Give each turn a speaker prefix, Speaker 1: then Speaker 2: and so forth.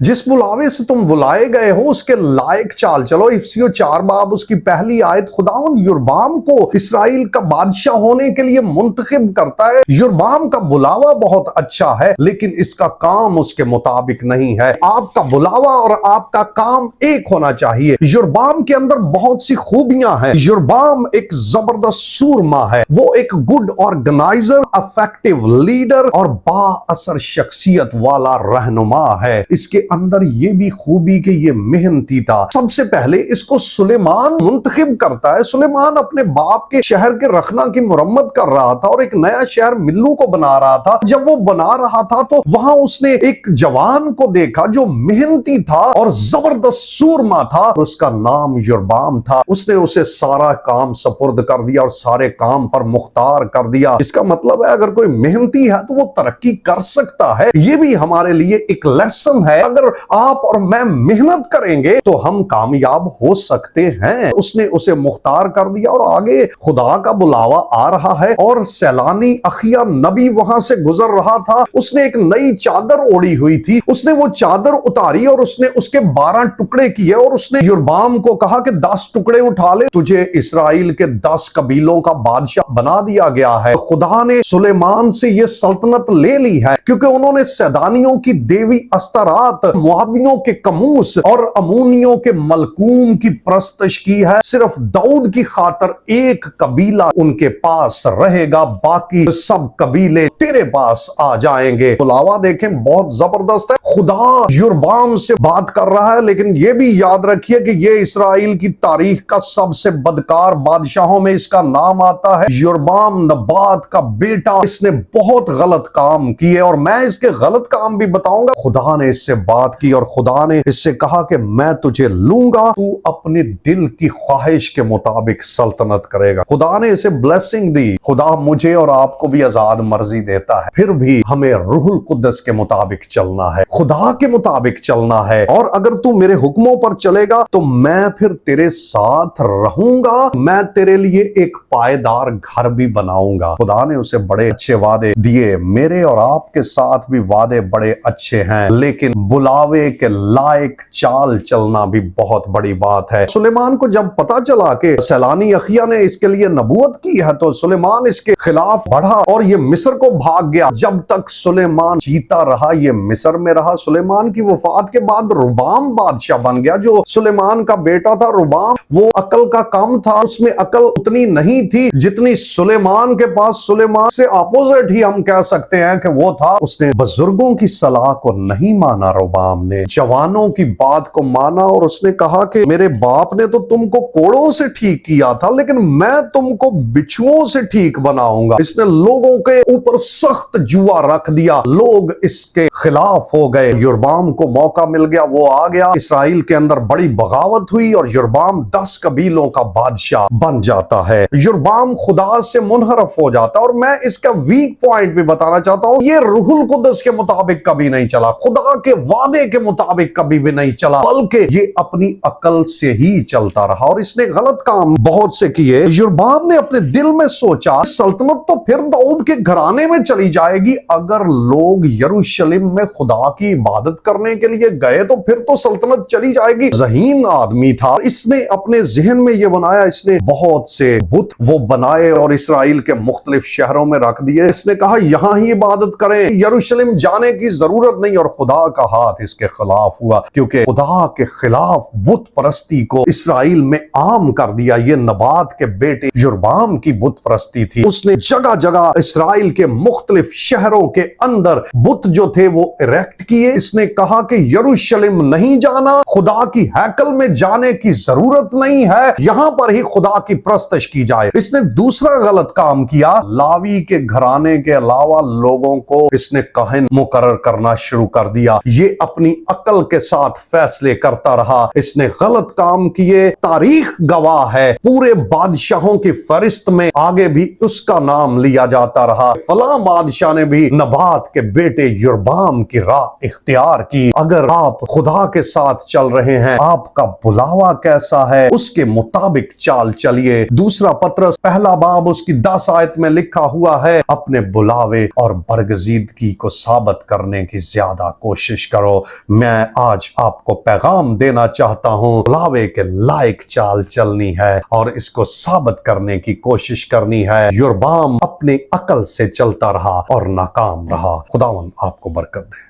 Speaker 1: जिस बुलावे से तुम बुलाए गए हो उसके लायक चाल चलो। इफिसियों 4 बाब उसकी पहली आयत खुदावंद यरबाम को इसराइल का बादशाह होने के लिए मुंतखब करता है। यरबाम का बुलावा बहुत अच्छा है लेकिन इसका काम उसके मुताबिक नहीं है। आपका बुलावा और आपका काम एक होना चाहिए। यरबाम के अंदर बहुत सी खूबियां हैं। यरबाम एक जबरदस्त सूरमा है, वो एक गुड ऑर्गेनाइजर, इफेक्टिव लीडर और बाअसर शख्सियत वाला रहनुमा है। इसके अंदर ये भी खूबी कि ये मेहनती था। सबसे पहले इसको सुलेमान मुंतखब करता है। सुलेमान अपने बाप के शहर के रखना की मुरम्मत कर रहा था और एक नया शहर मिल्लू को बना रहा था। जब वो बना रहा था तो वहां उसने एक जवान को देखा जो मेहनती था और जबरदस्त सूरमा था। उसका नाम यरबाम था। उसने उसे सारा काम सपुर्द कर दिया और सारे काम पर मुख्तार कर दिया। इसका मतलब है अगर कोई मेहनती है तो वो तरक्की कर सकता है। ये भी हमारे लिए एक लेसन है। अगर आप और मैं मेहनत करेंगे तो हम कामयाब हो सकते हैं। उसने उसे मुख्तार कर दिया और आगे खुदा का बुलावा आ रहा है और सैलानी अखिया नबी वहां से गुजर रहा था। उसने एक नई चादर ओढ़ी हुई थी। उसने वो चादर उतारी और उसने उसके 12 टुकड़े किए और उसने यरबाम को कहा कि 10 टुकड़े उठा ले, तुझे इसराइल के 10 कबीलों का बादशाह बना दिया गया है। खुदा ने सुलेमान से ये सल्तनत ले ली है क्योंकि उन्होंने सैदानियों की देवी अस्तारात, मुआवियों के कमूस और अमूनियों के मलकूम की प्रस्तश की है। सिर्फ दाऊद की खातर एक कबीला उनके पास रहेगा, बाकी सब कबीले तेरे पास आ जाएंगे। बुलावा देखें बहुत जबरदस्त है। खुदा यरबाम से बात कर रहा है लेकिन यह भी याद रखिए कि यह इसराइल की तारीख का सबसे बदकार बादशाहों में इसका नाम आता है। यरबाम नबात का बेटा। इसने बहुत गलत काम किए और मैं इसके गलत काम भी बताऊंगा। खुदा ने इससे बात की और खुदा ने इससे कहा कि मैं तुझे लूंगा, तू अपने दिल की ख्वाहिश के मुताबिक सल्तनत करेगा। खुदा ने इसे ब्लेसिंग दी। खुदा मुझे और आपको भी आजाद मर्जी देता है, फिर भी हमें रूहुल कुद्दस के मुताबिक चलना है, खुदा के मुताबिक चलना है। और अगर तू मेरे हुक्मों पर चलेगा तो मैं फिर तेरे साथ रहूंगा, मैं तेरे लिए एक पायदार घर भी बनाऊंगा। खुदा ने उसे बड़े अच्छे वादे दिए। मेरे और आपके साथ भी वादे बड़े अच्छे हैं लेकिन बुलावे के लायक चाल चलना भी बहुत बड़ी बात है। सुलेमान को जब पता चला कि सैलानी अखिया ने इसके लिए नबूवत की है तो सुलेमान इसके खिलाफ बढ़ा और ये मिस्र को भाग गया। जब तक सुलेमान जीता रहा ये मिस्र में रहा। सुलेमान की वफात के बाद रुबाम बादशाह बन गया। जो सुलेमान का बेटा था रुबाम, वो अकल का कम था, उसमें अकल उतनी नहीं थी जितनी सुलेमान के पास। सुलेमान से अपोजिट ही हम कह सकते हैं कि वो था। उसने बुजुर्गों की सलाह को नहीं माना, रुबाम ने जवानों की बात को माना और उसने कहा कि मेरे बाप ने तो तुमको कोड़ों से ठीक किया था लेकिन मैं तुमको बिच्छुओं से ठीक बनाऊंगा। इसने लोगों के ऊपर सख्त जुआ रख दिया। लोग इसके खिलाफ हो गए। यरबाम को मौका मिल गया, वो आ गया। इसराइल के अंदर बड़ी बगावत हुई और यरबाम 10 कबीलों का बादशाह बन जाता है। यरबाम खुदा से मुनहरफ हो जाता है। और मैं इसका वीक पॉइंट भी बताना चाहता हूं, ये रूहुल कुद्दस के मुताबिक कभी नहीं चला, खुदा के वादे के मुताबिक कभी भी नहीं चला, बल्कि ये अपनी अकल से ही चलता रहा और इसने गलत काम बहुत से किए। यरबाम ने अपने दिल में सोचा सल्तनत तो फिर दाऊद के घराने में चली जाएगी। अगर लोग यरूशलेम में खुदा की इबादत करने के लिए गए तो फिर तो सल्तनत चली जाएगी। ज़हीन आदमी था। इसने अपने जहन में ये बनाया। इसने बहुत से बुत वो बनाए और इसराइल के मुख्तलिफ शहरों में रख दिए। इसने कहा यहां ही इबादत करें, यरूशलेम जाने की जरूरत नहीं। और खुदा का हाथ इसके खिलाफ हुआ क्योंकि खुदा के खिलाफ बुत परस्ती को इसराइल में आम कर दिया। ये नबात के बेटे यरबाम की बुत परस्ती थी। उसने जगह जगह इसराइल के मुख्तलिफ शहरों के अंदर बुत जो थे वो इरेक्ट किए। इसने कहा कि यरूशलेम नहीं जाना, खुदा की हैकल में जाने की जरूरत नहीं है, यहां पर ही खुदा की प्रस्तश की जाए। इसने दूसरा गलत काम किया। लावी के घराने के अलावा लोगों को इसने काहिन मुकर्रर करना शुरू कर दिया। ये अपनी अकल के साथ फैसले करता रहा। इसने गलत काम किए। तारीख गवाह है, पूरे बादशाहों की फरिश्त में आगे भी उसका नाम लिया जाता रहा। फलां बादशाह ने भी नबात के बेटे यरबाम की राह इख्तियार की। अगर आप खुदा के साथ चल रहे हैं, आपका बुलावा कैसा है उसके मुताबिक चाल चलिए। दूसरा पत्रस पहला बाब उसकी 10 आयत में लिखा हुआ है, अपने बुलावे और बरगजीदगी को साबित करने की ज्यादा कोशिश करो। کرو۔ میں آج آپ کو پیغام دینا چاہتا ہوں، بلاوے کے لائق چال چلنی ہے اور اس کو ثابت کرنے کی کوشش کرنی ہے۔ یربام اپنی عقل سے چلتا رہا اور ناکام رہا۔ خداوند آپ کو برکت دے۔